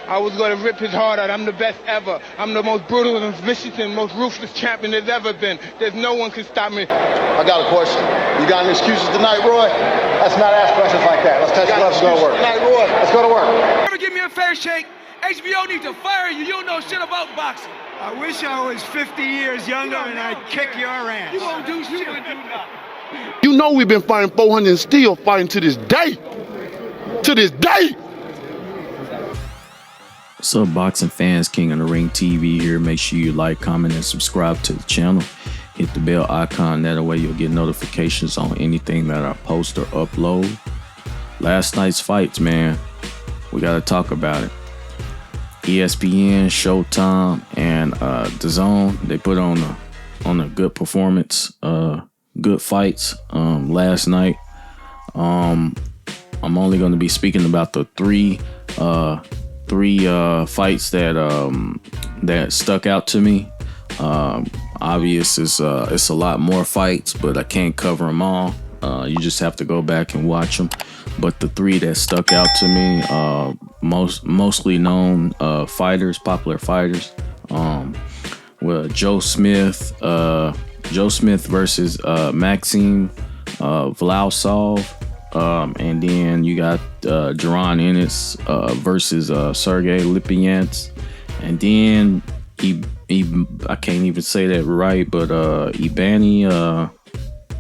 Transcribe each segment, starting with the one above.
I was going to rip his heart out. I'm the best ever. I'm the most brutal and vicious and most ruthless champion there's ever been. There's no one can stop me. I got a question. You got any excuses tonight, Roy? Let's not ask questions like that. Let's test what's going to work. Tonight, Roy. Let's go to work. Ever give me a fair shake? HBO needs to fire you. You don't know shit about boxing. I wish I was 50 years younger and I'd kick your ass. You won't do shit. You won't do nothing. You know we've been fighting 400 and still fighting to this day. To this day. What's up, boxing fans? King of the Ring TV here. Make sure you like, comment, and subscribe to the channel. Hit the bell icon. That way you'll get notifications on anything that I post or upload. Last night's fights, man. We got to talk about it. ESPN, Showtime, and DAZN, they put on a good performance, good fights last night. I'm only going to be speaking about the three fights that stuck out to me. Obvious it's a lot more fights, but I can't cover them all. You just have to go back and watch them. But the three that stuck out to me, mostly known fighters, popular fighters, were Joe Smith versus Maxim Vlasov, and then you got Jaron Ennis versus Sergey Lipyants, and then I can't even say that right, but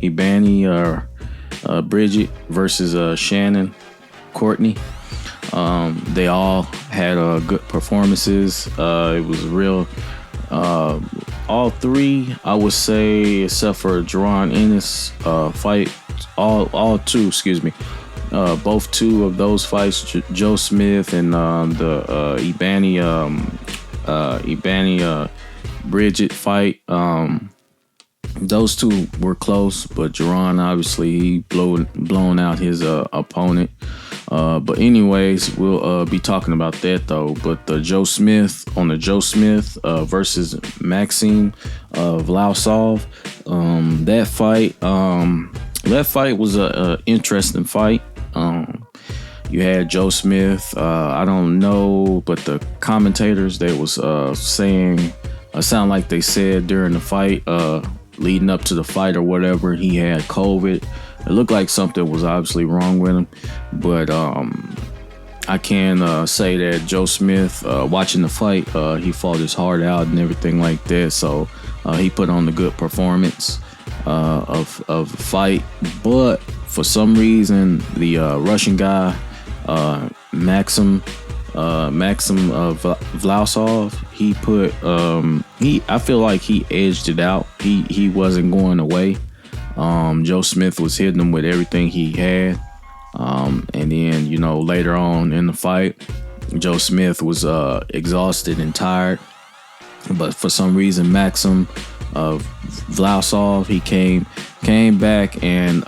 Ebanie Bridget versus Shannon Courtney. They all had good performances. It was real. All three, I would say, except for Jaron Ennis fight, all two, excuse me. Both two of those fights, Joe Smith and the Ebanie Bridget fight. Those two were close, but Jaron, obviously, he blown out his opponent. But anyways, we'll be talking about that though. But the Joe Smith versus Maxim Vlasov, that fight was a interesting fight. You had Joe Smith. I don't know, but the commentators, they was saying, sound like they said during the fight, leading up to the fight or whatever, he had COVID. It looked like something was obviously wrong with him, but I can say that Joe Smith, watching the fight, he fought his heart out and everything like that. So he put on a good performance of the fight. But for some reason, the Russian guy, Maxim Vlasov, I feel like he edged it out. He wasn't going away. Joe Smith was hitting him with everything he had. And then, later on in the fight, Joe Smith was exhausted and tired. But for some reason, Maxim Vlasov, he came back and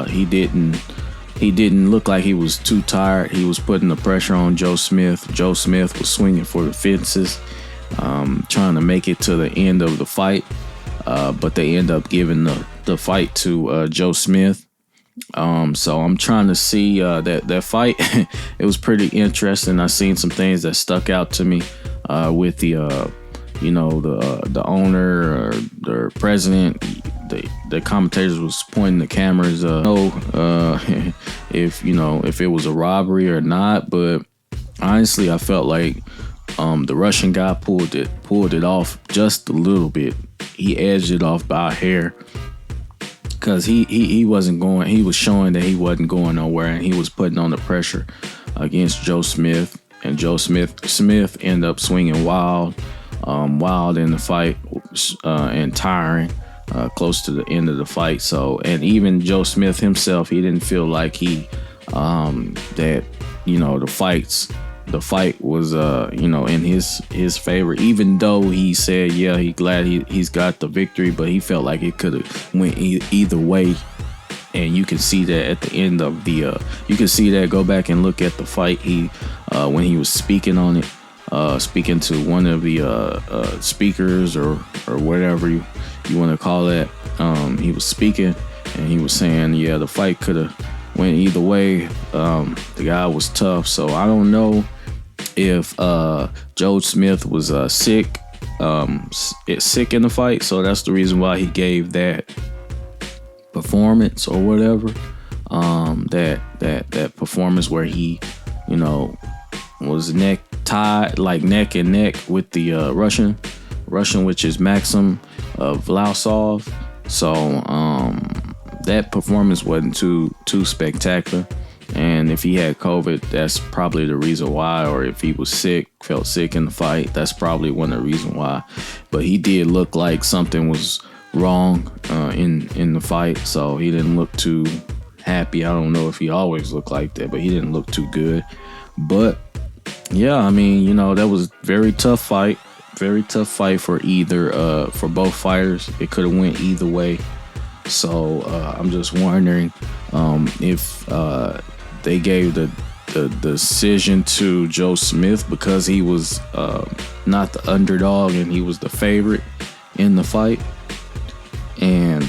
he didn't look like he was too tired. He was putting the pressure on Joe Smith. Joe Smith was swinging for the fences, trying to make it to the end of the fight. But they end up giving the fight to Joe Smith. So I'm trying to see that fight. It was pretty interesting. I seen some things that stuck out to me with the owner or the president. The commentators was pointing the cameras. If it was a robbery or not. But honestly, I felt like the Russian guy pulled it off just a little bit. He edged it off by a hair, because he wasn't going. He was showing that he wasn't going nowhere, and he was putting on the pressure against Joe Smith. And Joe Smith ended up swinging wild in the fight, and tiring close to the end of the fight. So, and even Joe Smith himself, he didn't feel like the fight was in his favor, even though he said he glad he's got the victory, but he felt like it could have went either way. And you can see that at the end of you can see that. Go back and look at the fight. When he was speaking on it, speaking to one of the speakers or whatever you want to call it, he was speaking and he was saying, the fight could have went either way. The guy was tough, so I don't know if Joe Smith was sick in the fight, so that's the reason why he gave that performance or whatever. That performance where he, was neck and neck with the Russian, which is Maxim Vlasov. So that performance wasn't too spectacular. And if he had COVID, that's probably the reason why. Or if he was felt sick in the fight, that's probably one of the reasons why. But he did look like something was wrong in the fight, so he didn't look too happy. I don't know if he always looked like that, but he didn't look too good. But yeah, I mean, that was very tough fight for for both fighters. It could have went either way. So I'm just wondering if they gave the decision to Joe Smith because he was not the underdog and he was the favorite in the fight, and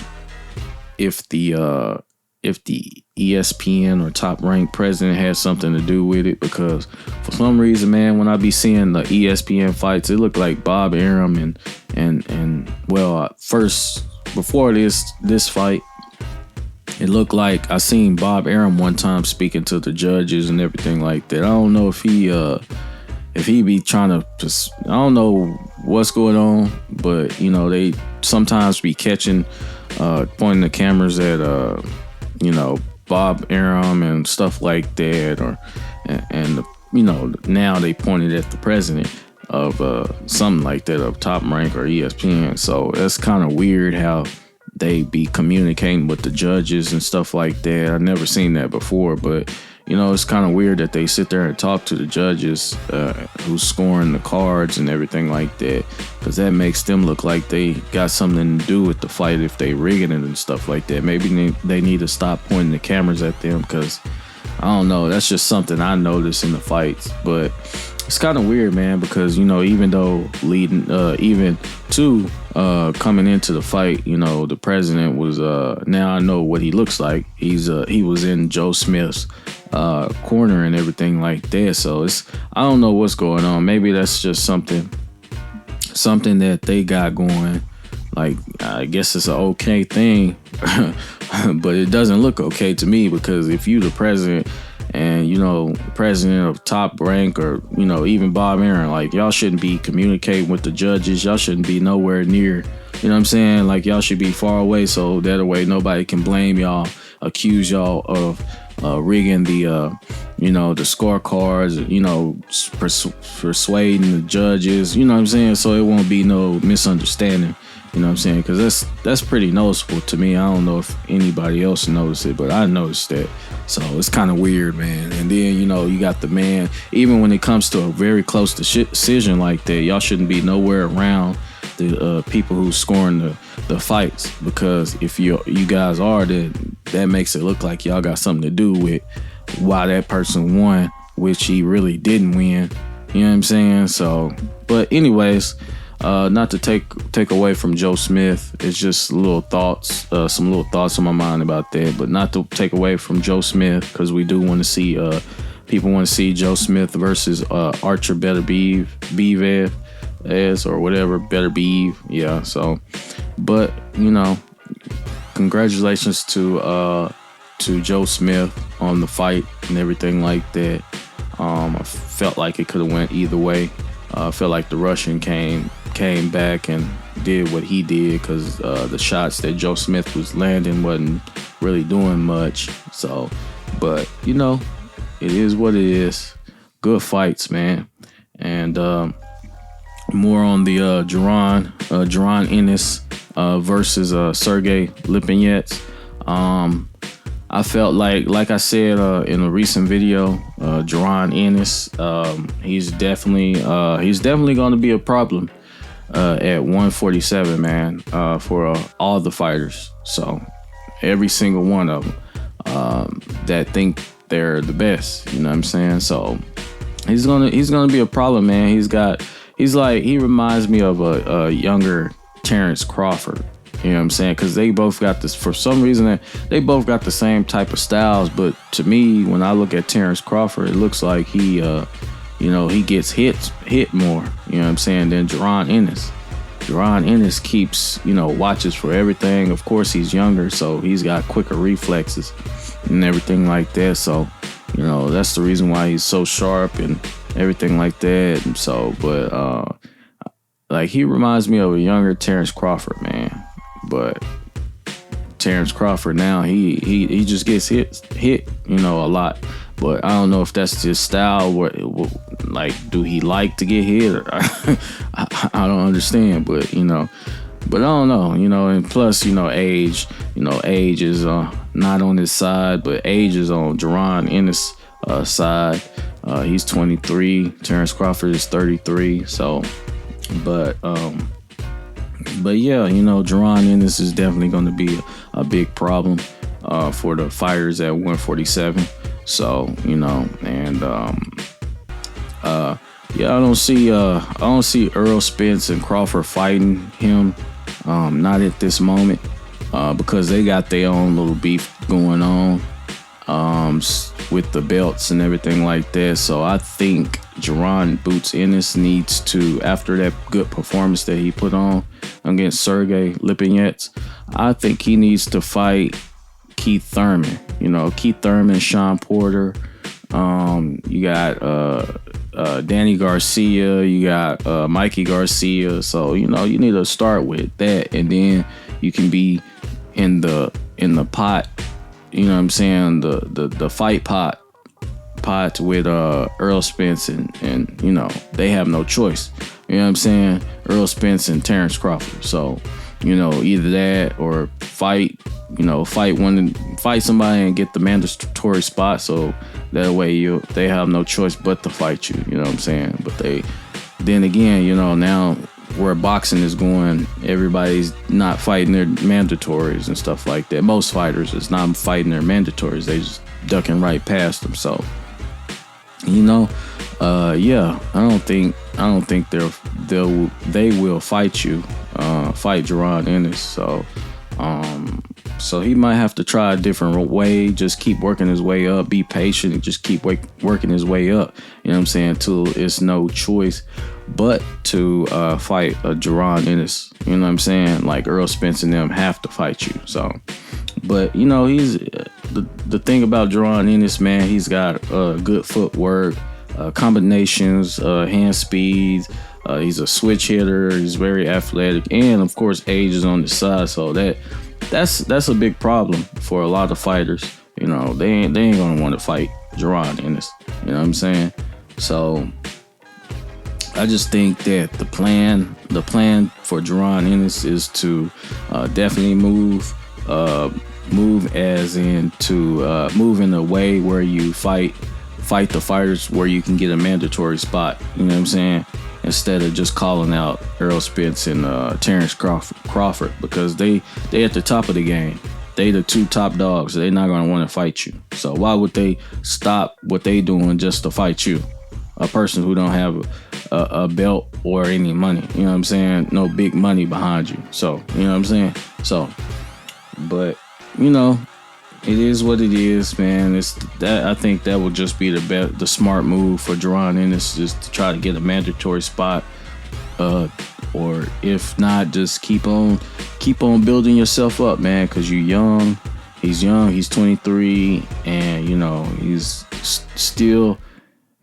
if the ESPN or Top Rank president had something to do with it, because for some reason, man, when I be seeing the ESPN fights, it looked like Bob Arum and first before this fight, it looked like I seen Bob Arum one time speaking to the judges and everything like that. I don't know if he be trying to just, I don't know what's going on, but they sometimes be catching pointing the cameras at Bob Arum and stuff like that, and now they pointed at the president of something like that, of Top Rank or ESPN. So that's kind of weird how they be communicating with the judges and stuff like that. I've never seen that before, but it's kind of weird that they sit there and talk to the judges who's scoring the cards and everything like that, because that makes them look like they got something to do with the fight if they rigging it and stuff like that. Maybe they need to stop pointing the cameras at them, because I don't know. That's just something I noticed in the fights. But it's kind of weird, man, because even though coming into the fight, the president was now I know what he looks like. He was in Joe Smith's corner and everything like that. So I don't know what's going on. Maybe that's just something that they got going. Like, I guess it's an okay thing, but it doesn't look okay to me, because if you the president and president of Top Rank, or even Bob Arum, like, y'all shouldn't be communicating with the judges. Y'all shouldn't be nowhere near, what I'm saying? Like, y'all should be far away, so that way nobody can blame y'all, accuse y'all of rigging the the scorecards, persuading the judges, what I'm saying, so it won't be no misunderstanding. You know what I'm saying? Because that's pretty noticeable to me. I don't know if anybody else noticed it, but I noticed that. So it's kind of weird, man. And then, you got the man, even when it comes to a very close decision like that, y'all shouldn't be nowhere around the people who's scoring the fights, because if you guys are, that makes it look like y'all got something to do with why that person won, which he really didn't win. You know what I'm saying? So, but anyways, not to take away from Joe Smith, it's just some little thoughts on my mind about that, but not to take away from Joe Smith, because we do want to see people want to see Joe Smith versus Archer Beterbiev or whatever, Beterbiev, yeah. So, but congratulations to Joe Smith on the fight and everything like that. I felt like it could have went either way. I felt like the Russian came back and did what he did, because the shots that Joe Smith was landing wasn't really doing much. So, but it is what it is. Good fights, man. And more on the Jaron Ennis versus Sergey Lipinets. I felt like I said in a recent video, Jaron Ennis, he's definitely going to be a problem at 147, man, for all the fighters. So every single one of them that think they're the best, you know what I'm saying? So he's gonna be a problem, man. He reminds me of a younger Terrence Crawford. You know what I'm saying? Because they both got this, for some reason, they both got the same type of styles. But to me, when I look at Terrence Crawford, it looks like he he gets hit more, you know what I'm saying, than Jaron Ennis. Jaron Ennis keeps, watches for everything. Of course, he's younger, so he's got quicker reflexes and everything like that. So, that's the reason why he's so sharp and everything like that. And so, but he reminds me of a younger Terrence Crawford, man. But Terrence Crawford now, he just gets hit, a lot. But I don't know if that's his style. Do he like to get hit? Or I don't understand. But but I don't know. And plus, age. Age is not on his side, but age is on Jaron Ennis' side. He's 23. Terrence Crawford is 33. So, but yeah, Jaron Ennis is definitely going to be a big problem for the fighters at 147. So, and yeah, I don't see Earl Spence and Crawford fighting him. Not at this moment, because they got their own little beef going on with the belts and everything like that. So I think Jaron Boots Ennis needs to, after that good performance that he put on against Sergey Lipinets, I think he needs to fight Keith Thurman. Keith Thurman, Sean Porter. You got Danny Garcia. You got Mikey Garcia. So you need to start with that, and then you can be in the pot. You know what I'm saying? The fight pot with Earl Spence and they have no choice. You know what I'm saying? Earl Spence and Terrence Crawford. So either that or fight somebody and get the mandatory spot, so that way they have no choice but to fight you. You know what I'm saying? But then again, now where boxing is going, everybody's not fighting their mandatories and stuff like that. Most fighters is not fighting their mandatories; they just ducking right past them. So, yeah, I don't think they will fight you, fight Jaron Ennis. So he might have to try a different way. Just keep working his way up. Be patient and just keep working his way up. You know what I'm saying? Till it's no choice but to fight a Jaron Ennis. You know what I'm saying? Like Earl Spence and them have to fight you. So, but he's the thing about Jaron Ennis, man. He's got good footwork, combinations, hand speed. He's a switch hitter. He's very athletic, and of course, age is on the side. So that's a big problem for a lot of fighters. They ain't gonna want to fight Jaron Ennis. You know what I'm saying? So I just think that the plan for Jaron Ennis is to definitely move as in to move in a way where you fight the fighters where you can get a mandatory spot. You know what I'm saying? Instead of just calling out Earl Spence and Terrence Crawford, because they at the top of the game. They the two top dogs. They're not going to want to fight you. So why would they stop what they doing just to fight you? A person who don't have a belt or any money. You know what I'm saying? No big money behind you. So, you know what I'm saying? So, but, it is what it is, man. I think that would just be the smart move for Jaron Ennis, just to try to get a mandatory spot, or if not, just keep on building yourself up, man. Because you're young. He's young. He's 23, and he's still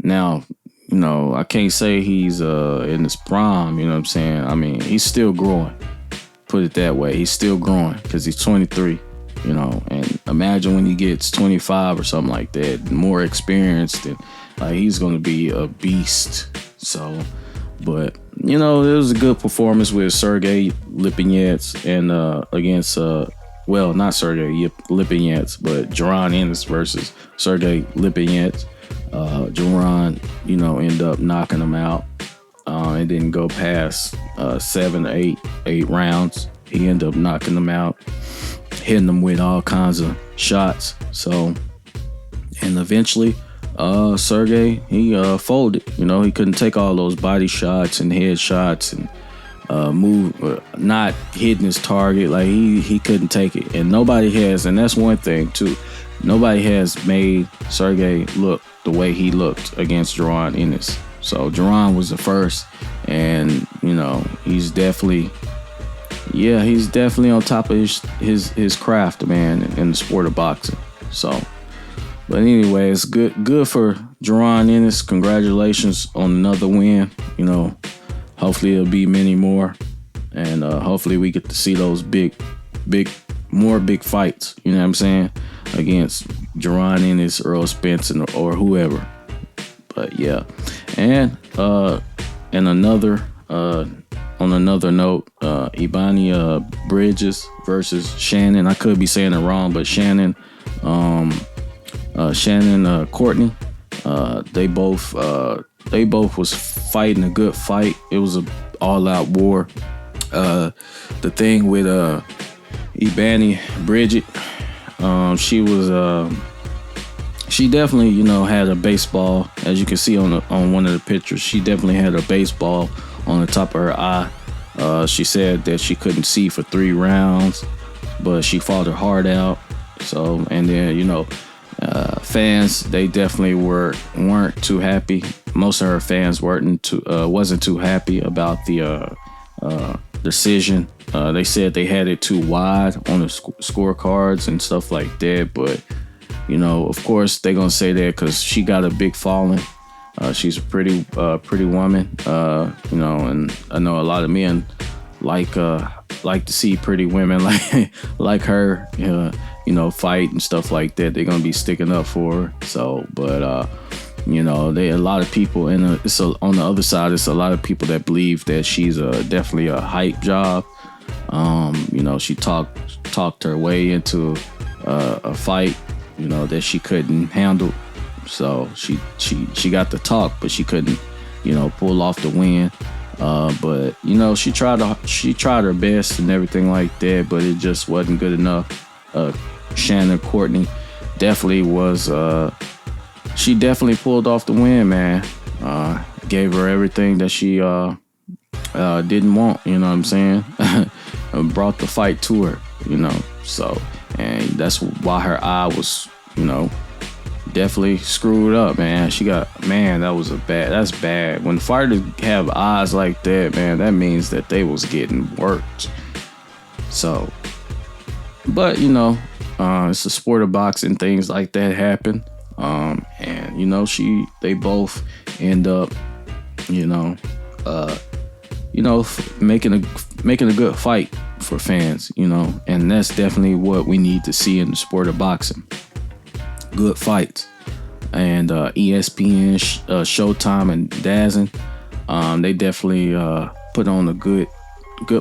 now. I can't say he's in his prime. You know what I'm saying? I mean, he's still growing. Put it that way. He's still growing because he's 23. And imagine when he gets 25 or something like that, more experienced, and he's going to be a beast. So, but it was a good performance with Sergey Lipinets and against not Sergey Lipinets, but Jaron Ennis versus Sergey Lipinets. Jaron, ended up knocking him out. It didn't go past 7 or 8 rounds. He ended up knocking him out, hitting them with all kinds of shots. So, and eventually, Sergey, he folded. He couldn't take all those body shots and head shots and not hitting his target. Like he couldn't take it, and nobody has. And that's one thing too. Nobody has made Sergey look the way he looked against Jaron Ennis. So Jaron was the first, and you know he's definitely on top of his craft, man, in the sport of boxing. So, but anyway, it's good for Jaron Ennis. Congratulations on another win. You know, hopefully it'll be many more, and hopefully we get to see those more big fights. You know what I'm saying? Against Jaron Ennis, Earl Spence, or whoever. But yeah, and another on another note, Ebanie Bridges versus Shannon. I could be saying it wrong, but Shannon Courtney. They both was fighting a good fight. It was a all-out war. The thing with Ebanie Bridget, she definitely, you know, had a baseball, as you can see on one of the pictures. She definitely had a baseball on the top of her eye. She said that she couldn't see for 3 rounds, but she fought her heart out. So, and then, you know, fans, they definitely weren't too happy. Most of her fans wasn't too happy about the decision. They said they had it too wide on the scorecards and stuff like that. But, you know, of course, they're going to say that because she got a big following. She's a pretty woman, you know, and I know a lot of men like to see pretty women like her, you know, fight and stuff like that. They're gonna be sticking up for her. So, but you know, a lot of people, and on the other side, it's a lot of people that believe that she's definitely a hype job. You know, she talked her way into a fight, you know, that she couldn't handle. So she got the talk, but she couldn't, you know, pull off the win. But you know, she tried her best and everything like that, but it just wasn't good enough. Shannon Courtney definitely was. She definitely pulled off the win, man. Gave her everything that she didn't want. You know what I'm saying? And brought the fight to her. You know, so, and that's why her eye was, you know, definitely screwed up, man. That's bad. When fighters have eyes like that, man, that means that they was getting worked. So, but you know, it's a sport of boxing. Things like that happen. And you know, they both end up, making a good fight for fans, you know, and that's definitely what we need to see in the sport of boxing. Good fights. And ESPN, Showtime, and DAZN, they definitely put on a good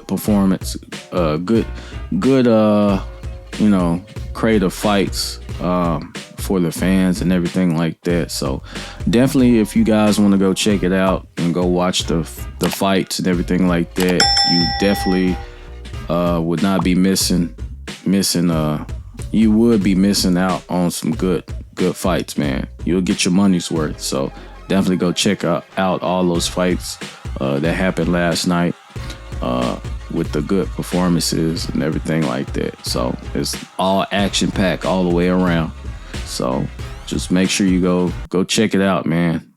performance, good creative fights for the fans and everything like that. So definitely, if you guys want to go check it out and go watch the fights and everything like that, you definitely would not be missing. You would be missing out on some good fights, man. You'll get your money's worth. So definitely go check out all those fights that happened last night with the good performances and everything like that. So it's all action packed all the way around. So just make sure you go check it out, man.